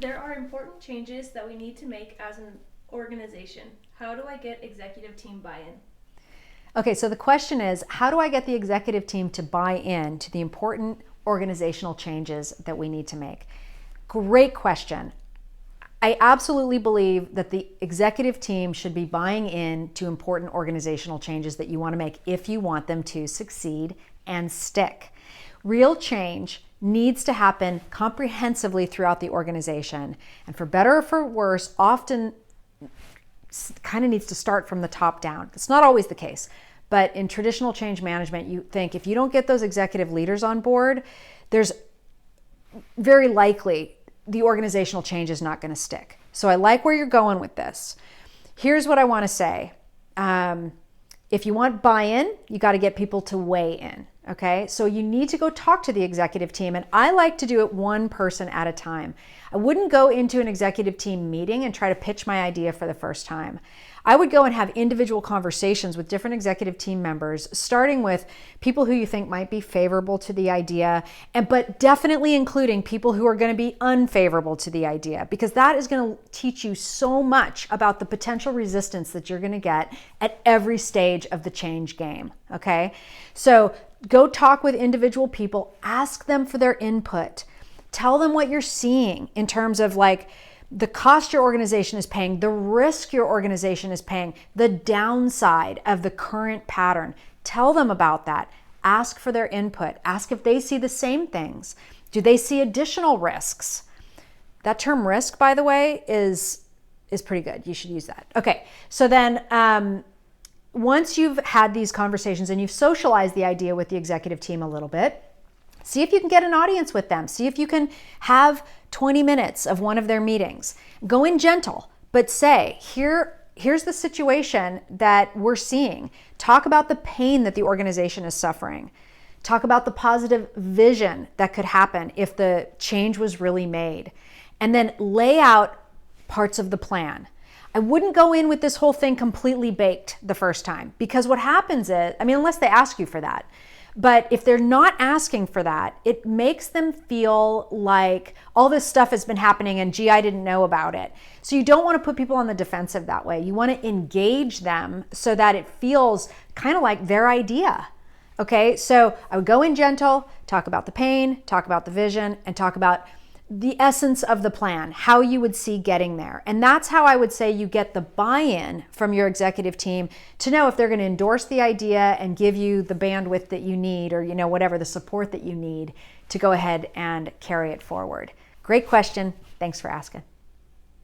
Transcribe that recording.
There are important changes that we need to make as an organization. How do I get executive team buy-in? Okay, so the question is, how do I get the executive team to buy in to the important organizational changes that we need to make? Great question. I absolutely believe that the executive team should be buying in to important organizational changes that you want to make if you want them to succeed and stick. Real change needs to happen comprehensively throughout the organization. And for better or for worse, often kind of needs to start from the top down. It's not always the case, but in traditional change management, you think if you don't get those executive leaders on board, there's very likely the organizational change is not going to stick. So I like where you're going with this. Here's what I want to say. If you want buy-in, you got to get people to weigh in. Okay, so you need to go talk to the executive team, and I like to do it one person at a time. I wouldn't go into an executive team meeting and try to pitch my idea for the first time. I would go and have individual conversations with different executive team members, starting with people who you think might be favorable to the idea, but definitely including people who are going to be unfavorable to the idea, because that is going to teach you so much about the potential resistance that you're going to get at every stage of the change game. Okay, so go talk with individual people, ask them for their input. Tell them what you're seeing in terms of like the cost your organization is paying, the risk your organization is paying, the downside of the current pattern. Tell them about that. Ask for their input. Ask if they see the same things. Do they see additional risks? That term risk, by the way, is pretty good. You should use that. Okay, so then once you've had these conversations and you've socialized the idea with the executive team a little bit, see if you can get an audience with them. See if you can have 20 minutes of one of their meetings. Go in gentle, but say, here's the situation that we're seeing. Talk about the pain that the organization is suffering. Talk about the positive vision that could happen if the change was really made. And then lay out parts of the plan. I wouldn't go in with this whole thing completely baked the first time, because what happens is, unless they ask you for that, but if they're not asking for that, it makes them feel like all this stuff has been happening and gee, I didn't know about it. So you don't want to put people on the defensive that way. You want to engage them so that it feels kind of like their idea. Okay, so I would go in gentle, talk about the pain, talk about the vision, and talk about the essence of the plan, how you would see getting there. And that's how I would say you get the buy-in from your executive team to know if they're going to endorse the idea and give you the bandwidth that you need, or whatever the support that you need to go ahead and carry it forward. Great question. Thanks for asking.